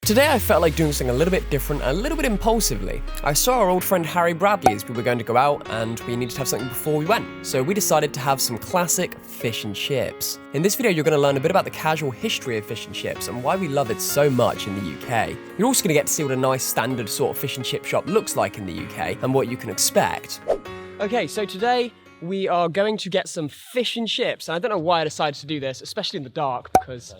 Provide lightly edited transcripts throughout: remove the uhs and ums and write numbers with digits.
Today I felt like doing something a little bit different, a little bit impulsively. I saw our old friend Harry Bradley's. We were going to go out and we needed to have something before we went. So we decided to have some classic fish and chips. In this video you're going to learn a bit about the casual history of fish and chips and why we love it so much in the UK. You're also going to get to see what a nice standard sort of fish and chip shop looks like in the UK and what you can expect. Okay, so today we are going to get some fish and chips. And I don't know why I decided to do this, especially in the dark, because...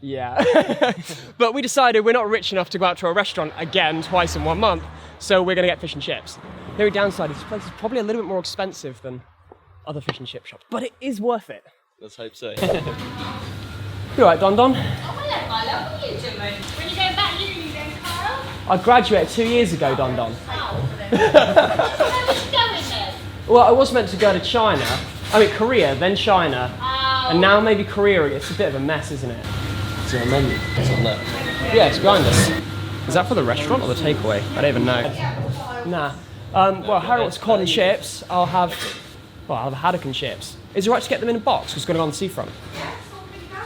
yeah. But we decided we're not rich enough to go out to a restaurant again twice in 1 month, so we're gonna get fish and chips. The only downside is this place is probably a little bit more expensive than other fish and chip shops, but it is worth it. Let's hope so. You alright, Don Don? Oh, hello, Carla. What are you doing? When you go back uni then, Carla? I graduated 2 years ago, Don Don. Oh, where was you going then? Well, I was meant to go to China. I mean, Korea, then China, and now maybe Korea. It's a bit of a mess, isn't it? Is there a menu? It's on there. Yeah, it's behind us. Is that for the restaurant or the takeaway? I don't even know. Nah. Well, Harry wants cod and chips. I'll have a haddock and chips. Is it right to get them in a box? Because we're going to go on the seafront.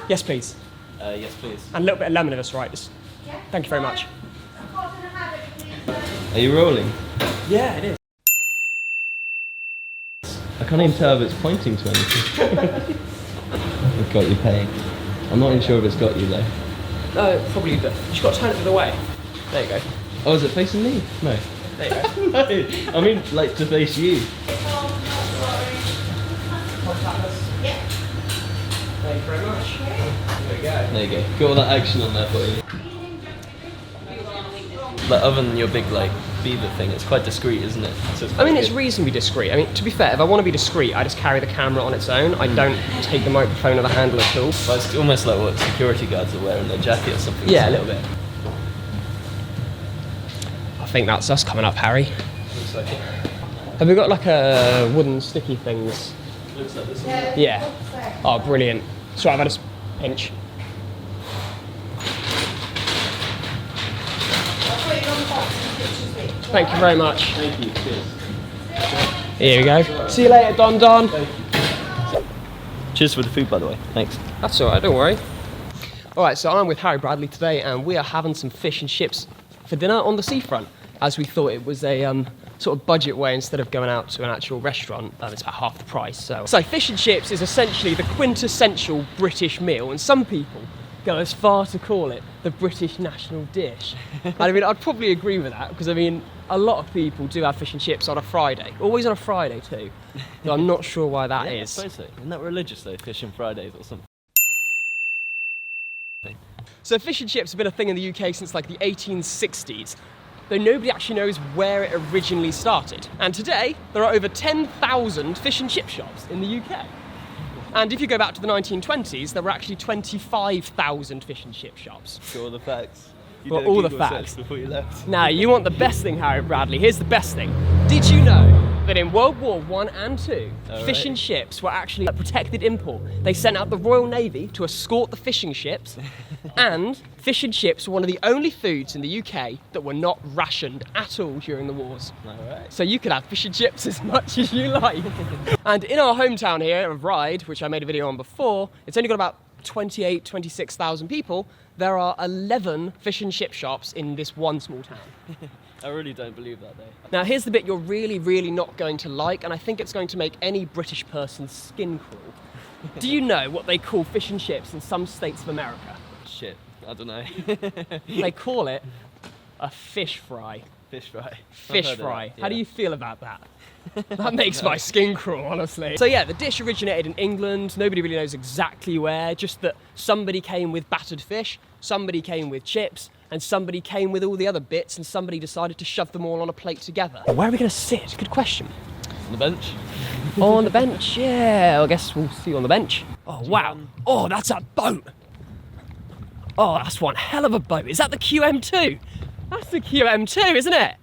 Yes, please. Yes, please. And a little bit of lemon if it's right. Thank you very much. Are you rolling? Yeah, it is. I can't even tell if it's pointing to anything. I've got you paying. I'm not even sure if it's got you though. No, probably you just got to turn it the other way. There you go. Oh, is it facing me? No. There you go. No, I mean like to face you. Yeah. Thank you very much. There you go. There you go. Got all that action on there for you. Like other than your big like beaver thing, it's quite discreet, isn't it? So I mean, it's reasonably discreet. I mean, to be fair, if I want to be discreet, I just carry the camera on its own. I don't take the microphone or the handle at all. But it's almost like what security guards are wearing their jacket or something. Yeah, a little bit. I think that's us coming up, Harry. Looks like it. Have we got like a wooden sticky things? Looks like this. Yeah. Oh, brilliant. So I've had a pinch. Thank you very much. Thank you. Cheers. Here we go. See you later, Don Don. Cheers for the food, by the way. Thanks. That's all right, don't worry. All right, so I'm with Harry Bradley today, and we are having some fish and chips for dinner on the seafront, as we thought it was a sort of budget way instead of going out to an actual restaurant. It's about half the price. So fish and chips is essentially the quintessential British meal, and some people go as far to call it the British national dish. And I mean, I'd probably agree with that, because I mean, a lot of people do have fish and chips on a Friday, always on a Friday too. But I'm not sure why that is. I suppose so. Isn't that religious though, fish and Fridays or something? So fish and chips have been a thing in the UK since like the 1860s, though nobody actually knows where it originally started. And today, there are over 10,000 fish and chip shops in the UK. And if you go back to the 1920s, there were actually 25,000 fish and chip shops. Got all the facts. Well, did a all the Google facts. search before you left. Now, you want the best thing, Harry Bradley. Here's the best thing. Did you know that in World War I and II, fish and chips were actually a protected import? They sent out the Royal Navy to escort the fishing ships, and fish and chips were one of the only foods in the UK that were not rationed at all during the wars. Alright. So you could have fish and chips as much as you like. And in our hometown here of Ryde, which I made a video on before, it's only got about 26,000 people. There are 11 fish and chip shops in this one small town. I really don't believe that though. Now here's the bit you're really, really not going to like, and I think it's going to make any British person's skin crawl. Do you know what they call fish and chips in some states of America? Shit, I don't know. They call it a fish fry. Fish fry. Fish fry. That, yeah. How do you feel about that? That makes my skin crawl, honestly. So yeah, the dish originated in England. Nobody really knows exactly where, just that somebody came with battered fish, somebody came with chips, and somebody came with all the other bits, and somebody decided to shove them all on a plate together. Where are we going to sit? Good question. On the bench? On the bench, yeah. I guess we'll see you on the bench. Oh, wow. Oh, that's a boat. Oh, that's one hell of a boat. Is that the QM2? That's the QM2, isn't it?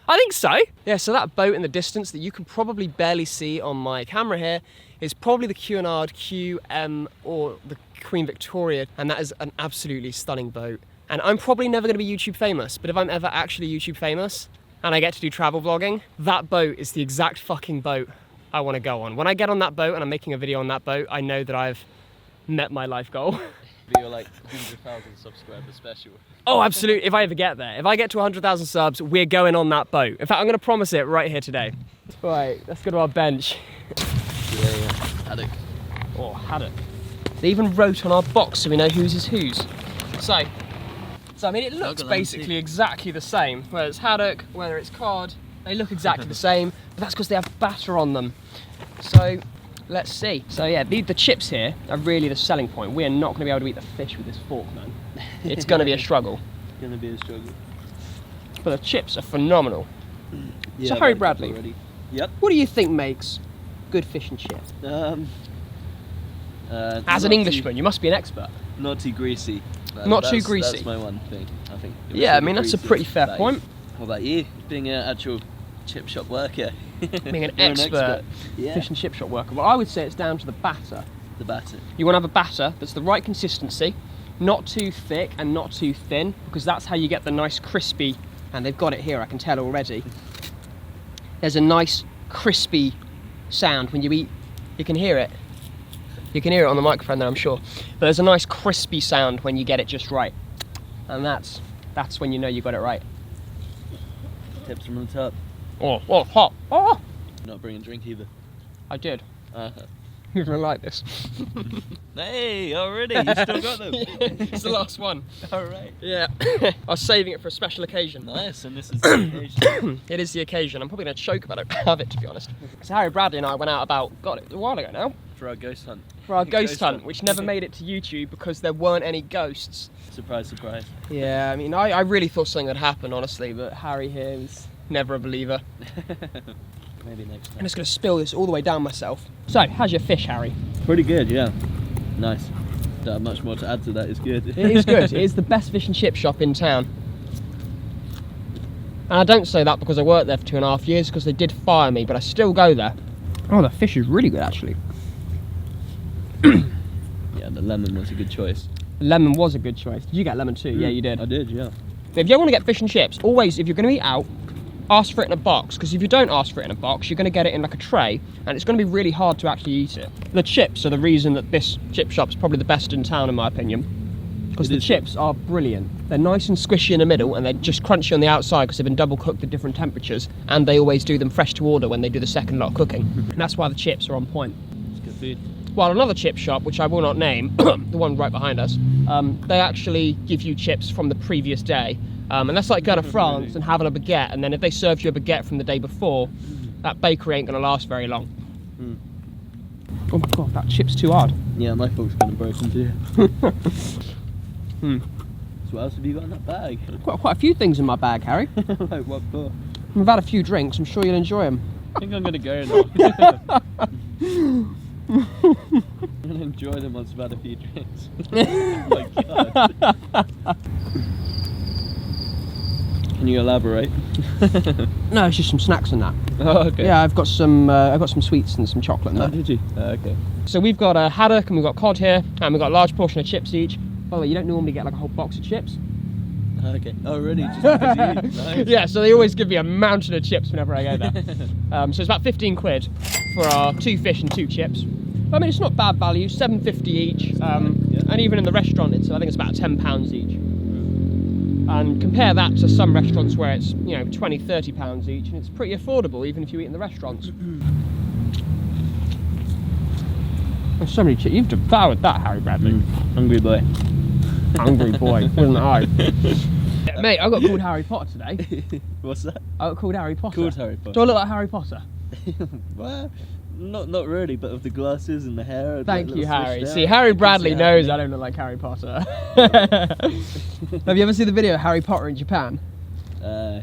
I think so. Yeah, so that boat in the distance that you can probably barely see on my camera here is probably the Cunard QM or the Queen Victoria, and that is an absolutely stunning boat. And I'm probably never going to be YouTube famous, but if I'm ever actually YouTube famous and I get to do travel vlogging, that boat is the exact fucking boat I want to go on. When I get on that boat and I'm making a video on that boat, I know that I've met my life goal. Be your like 100,000 subscriber special. Oh, absolutely. If I ever get there. If I get to 100,000 subs, we're going on that boat. In fact, I'm going to promise it right here today. Right, let's go to our bench. Yeah. Haddock. Oh, haddock. They even wrote on our box so we know whose is whose. So I mean, it looks basically exactly the same. Whether it's haddock, whether it's cod, they look exactly the same, but that's because they have batter on them. So let's see. So yeah, the chips here are really the selling point. We are not going to be able to eat the fish with this fork, man. It's going to be a struggle. It's going to be a struggle. But the chips are phenomenal. Yeah, So Harry Bradley, already. Yep. what do you think makes good fish and chips? As an Englishman, you must be an expert. Not too greasy. Not too greasy. That's my one thing, I think. If Yeah, I it's mean, that's a greasy, pretty fair that point. is. How about you? Being an actual chip shop worker. Being an You're expert Yeah. fish and chip shop worker. Well, I would say it's down to the batter. The batter. You want to have a batter that's the right consistency, not too thick and not too thin, because that's how you get the nice crispy, and they've got it here, I can tell already. There's a nice crispy sound when you eat. You can hear it. You can hear it on the microphone there, I'm sure. But there's a nice crispy sound when you get it just right. And that's when you know you got it right. Tips from the top. Oh, hot. Oh, Not bring a drink either. I did. Uh-huh. You're gonna like this. Hey, already? You still got them? It's the last one. Alright. Yeah. I was saving it for a special occasion. Nice, and this is the occasion. It is the occasion. I'm probably going to choke if I don't have it, to be honest. So Harry Bradley and I went out about, God, it was a while ago now, For our ghost hunt. for our ghost hunt, which never made it to YouTube because there weren't any ghosts. Surprise, surprise. Yeah, I mean, I really thought something would happen, honestly, but Harry here was never a believer. Maybe next I'm time. just going to spill this all the way down myself. So, how's your fish, Harry? Pretty good, yeah. Nice. Don't have much more to add to that, it's good. It is good. It is the best fish and chip shop in town. And I don't say that because I worked there for 2.5 years, because they did fire me, but I still go there. Oh, the fish is really good, actually. Yeah, the lemon was a good choice. Lemon was a good choice. Did you get lemon too? Yeah, you did. I did, yeah. If you want to get fish and chips, always, if you're going to eat out, ask for it in a box, because if you don't ask for it in a box, you're going to get it in like a tray, and it's going to be really hard to actually eat it. The chips are the reason that this chip shop's probably the best in town, in my opinion, because the chips are brilliant. They're nice and squishy in the middle, and they're just crunchy on the outside because they've been double cooked at different temperatures, and they always do them fresh to order when they do the second lot of cooking. And that's why the chips are on point. It's good food. Well, another chip shop, which I will not name, the one right behind us, they actually give you chips from the previous day. And that's like going to France and having a baguette, and then if they served you a baguette from the day before, that bakery ain't going to last very long. Oh my god, that chip's too hard. Yeah, my fork's kind of broken too. So what else have you got in that bag? Quite a few things in my bag, Harry. Like what for? We've had a few drinks, I'm sure you'll enjoy them. I think I'm going to go now. I'm going to enjoy them once I've had a few drinks. Oh my god. Can you elaborate? No, it's just some snacks and that. Oh, okay. Yeah, I've got some sweets and some chocolate and Oh, that. did you? Okay. So we've got a haddock and we've got cod here, and we've got a large portion of chips each. By the way, you don't normally get like a whole box of chips. Okay. Oh, really? Just because you eat? Nice. Yeah, so they always give me a mountain of chips whenever I go there. So it's about 15 quid for our 2 fish and 2 chips. I mean, it's not bad value, £7.50 each. Yeah. And even in the restaurant, I think it's about £10 each. And compare that to some restaurants where it's, you know, £20, £30 each, and it's pretty affordable even if you eat in the restaurants. There's so many chips. You've devoured that, Harry Bradley. Hungry boy. Hungry boy, wasn't I? Mate, I got called Harry Potter today. What's that? I got called Harry Potter. Called Harry Potter. Do I look like Harry Potter? Well, not really, but with the glasses and the hair. Thank like, you, little Harry. swished See, out, Harry you can Bradley see knows Harry. I don't look like Harry Potter. Have you ever seen the video of Harry Potter in Japan? No.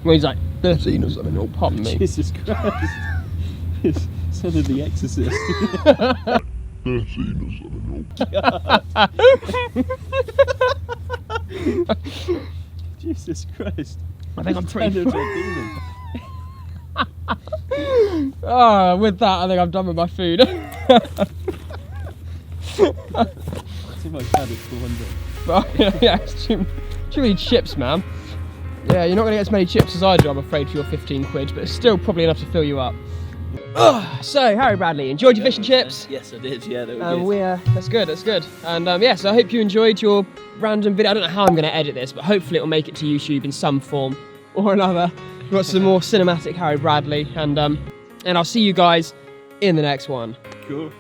Where he's like 13 or something, or pardon me. Jesus Christ. It's son of the Exorcist. Jesus Christ. I think I'm pretty. Turned into a demon. Oh, with that, I think I'm done with my food. Too much haddock for one day. Yeah, it's too many chips, man. Yeah, you're not going to get as many chips as I do, I'm afraid, for your 15 quid, but it's still probably enough to fill you up. So, Harry Bradley, enjoyed your fish and chips? Yes, I did. Yeah, they were good. That's good, that's good. And yeah, so I hope you enjoyed your random video. I don't know how I'm going to edit this, but hopefully it'll make it to YouTube in some form or another. We've got some more cinematic Harry Bradley, and I'll see you guys in the next one. Cool.